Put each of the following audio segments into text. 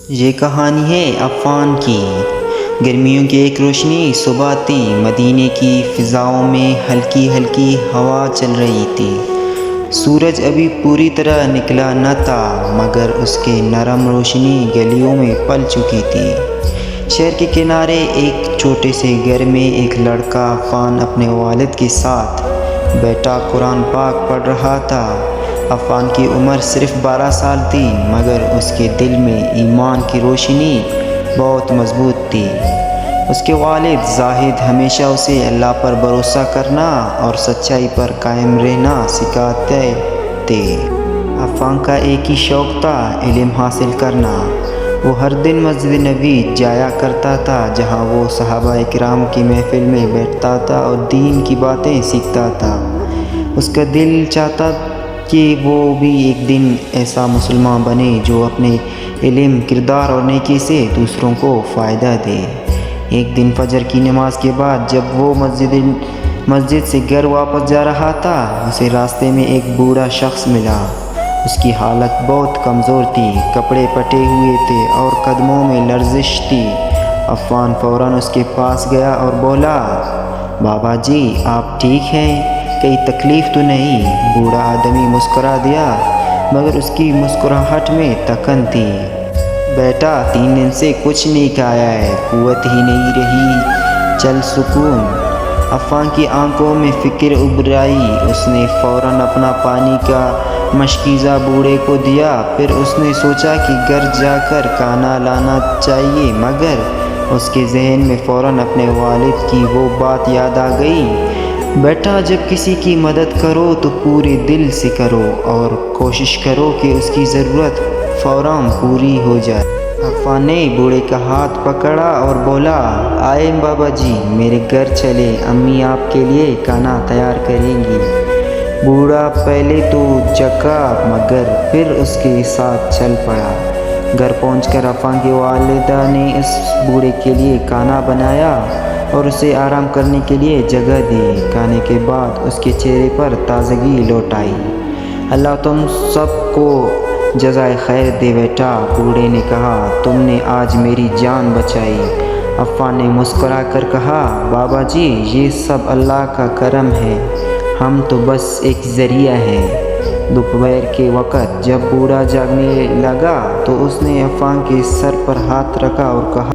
یہ کہانی ہے عفان کی۔ گرمیوں کی ایک روشنی صبح تھی۔ مدینے کی فضاؤں میں ہلکی ہلکی ہوا چل رہی تھی۔ سورج ابھی پوری طرح نکلا نہ تھا، مگر اس کی نرم روشنی گلیوں میں پل چکی تھی۔ شہر کے کنارے ایک چھوٹے سے گھر میں ایک لڑکا عفان اپنے والد کے ساتھ بیٹھا قرآن پاک پڑھ رہا تھا۔ عفان کی عمر صرف 12 سال تھی، مگر اس کے دل میں ایمان کی روشنی بہت مضبوط تھی۔ اس کے والد زاہد ہمیشہ اسے اللہ پر بھروسہ کرنا اور سچائی پر قائم رہنا سکھاتے تھے۔ عفان کا ایک ہی شوق تھا، علم حاصل کرنا۔ وہ ہر دن مسجد نبوی جایا کرتا تھا، جہاں وہ صحابہ کرام کی محفل میں بیٹھتا تھا اور دین کی باتیں سیکھتا تھا۔ اس کا دل چاہتا کہ وہ بھی ایک دن ایسا مسلمان بنے جو اپنے علم، کردار اور نیکی سے دوسروں کو فائدہ دے۔ ایک دن فجر کی نماز کے بعد جب وہ مسجد سے گھر واپس جا رہا تھا، اسے راستے میں ایک بوڑھا شخص ملا۔ اس کی حالت بہت کمزور تھی، کپڑے پھٹے ہوئے تھے اور قدموں میں لرزش تھی۔ عفان فوراً اس کے پاس گیا اور بولا، بابا جی آپ ٹھیک ہیں؟ کوئی تکلیف تو نہیں؟ بوڑھا آدمی مسکرا دیا، مگر اس کی مسکراہٹ میں تکن تھی۔ بیٹا 3 دن سے کچھ نہیں کھایا ہے، قوت ہی نہیں رہی، چل سکون۔ عفان کی آنکھوں میں فکر ابھر آئی۔ اس نے فوراً اپنا پانی کا مشکیزہ بوڑھے کو دیا۔ پھر اس نے سوچا کہ گھر جا کر کھانا لانا چاہیے، مگر اس کے ذہن میں فوراً اپنے والد کی وہ بات یاد آ گئی، بیٹا جب کسی کی مدد کرو تو پورے دل سے کرو اور کوشش کرو کہ اس کی ضرورت فوراً پوری ہو جائے۔ عفان نے بوڑھے کا ہاتھ پکڑا اور بولا، آئے بابا جی میرے گھر چلے، امی آپ کے لیے کھانا تیار کریں گی۔ بوڑھا پہلے تو جھکا، مگر پھر اس کے ساتھ چل پڑا۔ گھر پہنچ کر عفان کی والدہ نے اس بوڑھے کے لیے کھانا بنایا اور اسے آرام کرنے کے لیے جگہ دی۔ کھانے کے بعد اس کے چہرے پر تازگی لوٹ آئی۔ اللہ تم سب کو جزائے خیر دے بیٹا، بوڑھے نے کہا، تم نے آج میری جان بچائی۔ عفان نے مسکرا کر کہا، بابا جی یہ سب اللہ کا کرم ہے، ہم تو بس ایک ذریعہ ہیں۔ دوپہر کے وقت جب بوڑھا جاگنے لگا تو اس نے عفان کے سر پر ہاتھ رکھا اور کہا،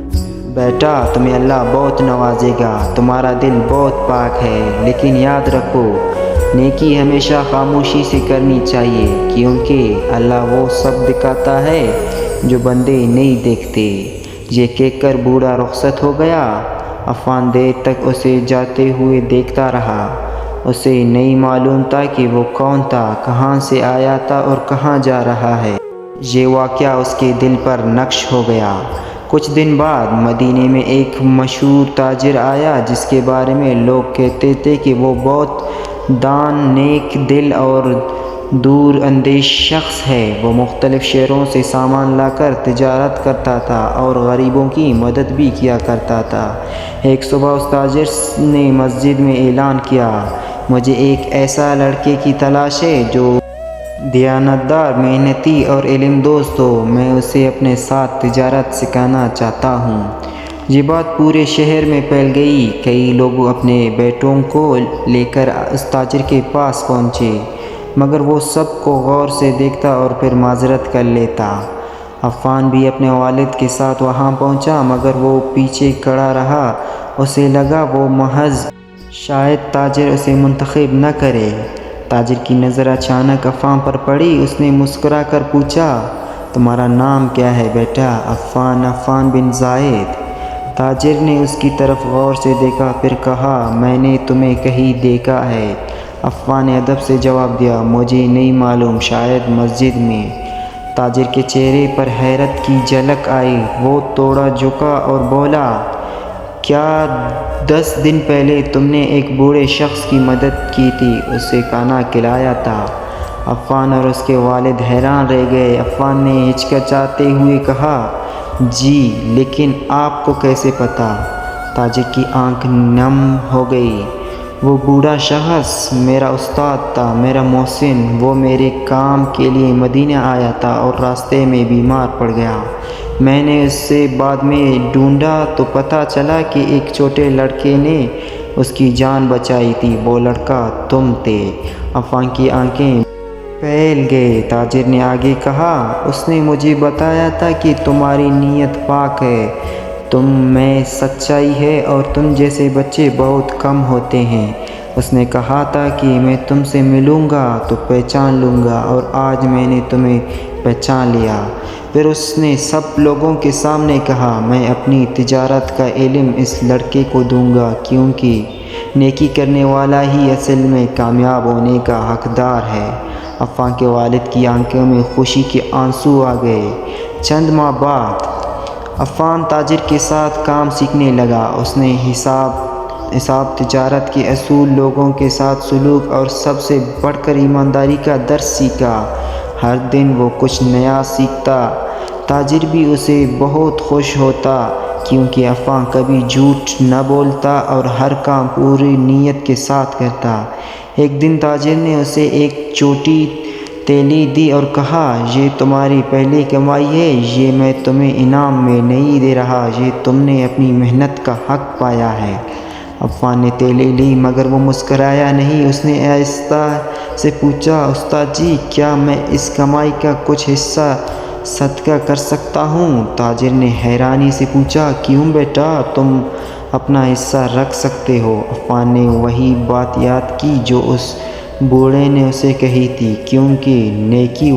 بیٹا تمہیں اللہ بہت نوازے گا، تمہارا دل بہت پاک ہے، لیکن یاد رکھو نیکی ہمیشہ خاموشی سے کرنی چاہیے، کیونکہ اللہ وہ سب دکھاتا ہے جو بندے نہیں دیکھتے۔ یہ کہہ کر بوڑھا رخصت ہو گیا۔ عفان دیر تک اسے جاتے ہوئے دیکھتا رہا۔ اسے نہیں معلوم تھا کہ وہ کون تھا، کہاں سے آیا تھا اور کہاں جا رہا ہے۔ یہ واقعہ اس کے دل پر نقش ہو گیا۔ کچھ دن بعد مدینے میں ایک مشہور تاجر آیا، جس کے بارے میں لوگ کہتے تھے کہ وہ بہت دان، نیک دل اور دور اندیش شخص ہے۔ وہ مختلف شہروں سے سامان لا کر تجارت کرتا تھا اور غریبوں کی مدد بھی کیا کرتا تھا۔ ایک صبح اس تاجر نے مسجد میں اعلان کیا، مجھے ایک ایسا لڑکے کی تلاش ہے جو دیانتدار، محنتی اور علم دوست ہو، میں اسے اپنے ساتھ تجارت سکھانا چاہتا ہوں۔ یہ بات پورے شہر میں پھیل گئی۔ کئی لوگ اپنے بیٹوں کو لے کر اس تاجر کے پاس پہنچے، مگر وہ سب کو غور سے دیکھتا اور پھر معذرت کر لیتا۔ عفان بھی اپنے والد کے ساتھ وہاں پہنچا، مگر وہ پیچھے کھڑا رہا۔ اسے لگا وہ محض شاید تاجر اسے منتخب نہ کرے۔ تاجر کی نظر اچانک عفان پر پڑی۔ اس نے مسکرا کر پوچھا، تمہارا نام کیا ہے بیٹا؟ عفان بن زاہد۔ تاجر نے اس کی طرف غور سے دیکھا، پھر کہا، میں نے تمہیں کہیں دیکھا ہے۔ عفان نے ادب سے جواب دیا، مجھے نہیں معلوم، شاید مسجد میں۔ تاجر کے چہرے پر حیرت کی جھلک آئی۔ وہ تھوڑا جھکا اور بولا، کیا 10 دن پہلے تم نے ایک بوڑھے شخص کی مدد کی تھی، اسے کھانا کھلایا تھا؟ عفان اور اس کے والد حیران رہ گئے۔ عفان نے ہچکچاتے ہوئے کہا، جی، لیکن آپ کو کیسے پتہ؟ تاجر کی آنکھ نم ہو گئی۔ وہ بوڑھا شخص میرا استاد تھا، میرا محسن۔ وہ میرے کام کے لیے مدینہ آیا تھا اور راستے میں بیمار پڑ گیا۔ میں نے اس سے بعد میں ڈھونڈا تو پتہ چلا کہ ایک چھوٹے لڑکے نے اس کی جان بچائی تھی۔ وہ لڑکا تم تھے۔ عفان کی آنکھیں پھیل گئے۔ تاجر نے آگے کہا، اس نے مجھے بتایا تھا کہ تمہاری نیت پاک ہے، تم میں سچائی ہے اور تم جیسے بچے بہت کم ہوتے ہیں۔ اس نے کہا تھا کہ میں تم سے ملوں گا تو پہچان لوں گا، اور آج میں نے تمہیں پہچان لیا۔ پھر اس نے سب لوگوں کے سامنے کہا، میں اپنی تجارت کا علم اس لڑکے کو دوں گا، کیونکہ نیکی کرنے والا ہی اصل میں کامیاب ہونے کا حقدار ہے۔ عفان کے والد کی آنکھوں میں خوشی کے آنسو آ گئے۔ چند ماہ بعد عفان تاجر کے ساتھ کام سیکھنے لگا۔ اس نے حساب تجارت کے اصول، لوگوں کے ساتھ سلوک اور سب سے بڑھ کر ایمانداری کا درس سیکھا۔ ہر دن وہ کچھ نیا سیکھتا۔ تاجر بھی اسے بہت خوش ہوتا، کیونکہ عفان کبھی جھوٹ نہ بولتا اور ہر کام پوری نیت کے ساتھ کرتا۔ ایک دن تاجر نے اسے ایک چھوٹی تھیلی دی اور کہا، یہ تمہاری پہلی کمائی ہے، یہ میں تمہیں انعام میں نہیں دے رہا، یہ تم نے اپنی محنت کا حق پایا ہے۔ عفان نے تھیلی لی مگر وہ مسکرایا نہیں۔ اس نے آہستہ سے پوچھا، استاد جی، کیا میں اس کمائی کا کچھ حصہ صدقہ کر سکتا ہوں؟ تاجر نے حیرانی سے پوچھا، کیوں بیٹا، تم اپنا حصہ رکھ سکتے ہو۔ عفان نے وہی بات یاد کی جو اس بوڑھے نے اسے کہی تھی، کیونکہ نیکی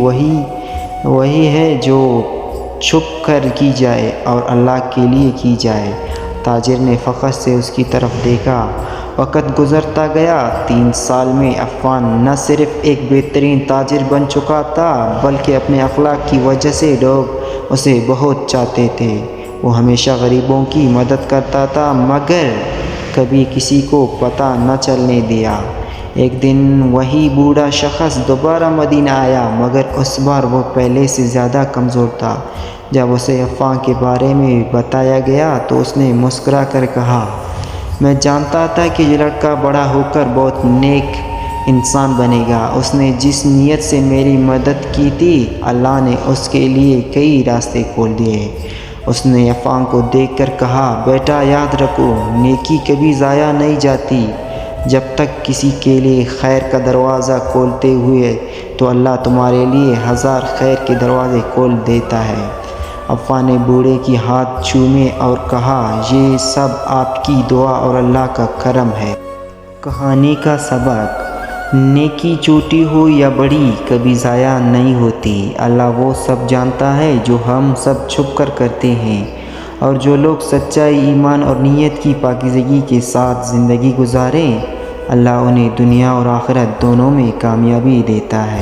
وہی ہے جو چھپ کر کی جائے اور اللہ کے لیے کی جائے۔ تاجر نے فخر سے اس کی طرف دیکھا۔ وقت گزرتا گیا۔ 3 سال میں عفان نہ صرف ایک بہترین تاجر بن چکا تھا، بلکہ اپنے اخلاق کی وجہ سے لوگ اسے بہت چاہتے تھے۔ وہ ہمیشہ غریبوں کی مدد کرتا تھا، مگر کبھی کسی کو پتہ نہ چلنے دیا۔ ایک دن وہی بوڑھا شخص دوبارہ مدینہ آیا، مگر اس بار وہ پہلے سے زیادہ کمزور تھا۔ جب اسے عفان کے بارے میں بتایا گیا تو اس نے مسکرا کر کہا، میں جانتا تھا کہ یہ لڑکا بڑا ہو کر بہت نیک انسان بنے گا۔ اس نے جس نیت سے میری مدد کی تھی، اللہ نے اس کے لیے کئی راستے کھول دیے۔ اس نے عفان کو دیکھ کر کہا، بیٹا یاد رکھو، نیکی کبھی ضائع نہیں جاتی۔ جب تک کسی کے لیے خیر کا دروازہ کھولتے ہوئے تو اللہ تمہارے لیے 1000 خیر کے دروازے کھول دیتا ہے۔ عفان نے بوڑھے کی ہاتھ چومے اور کہا، یہ سب آپ کی دعا اور اللہ کا کرم ہے۔ کہانی کا سبق: نیکی چھوٹی ہو یا بڑی کبھی ضائع نہیں ہوتی۔ اللہ وہ سب جانتا ہے جو ہم سب چھپ کر کرتے ہیں، اور جو لوگ سچائی، ایمان اور نیت کی پاکیزگی کے ساتھ زندگی گزاریں، اللہ انہیں دنیا اور آخرت دونوں میں کامیابی دیتا ہے۔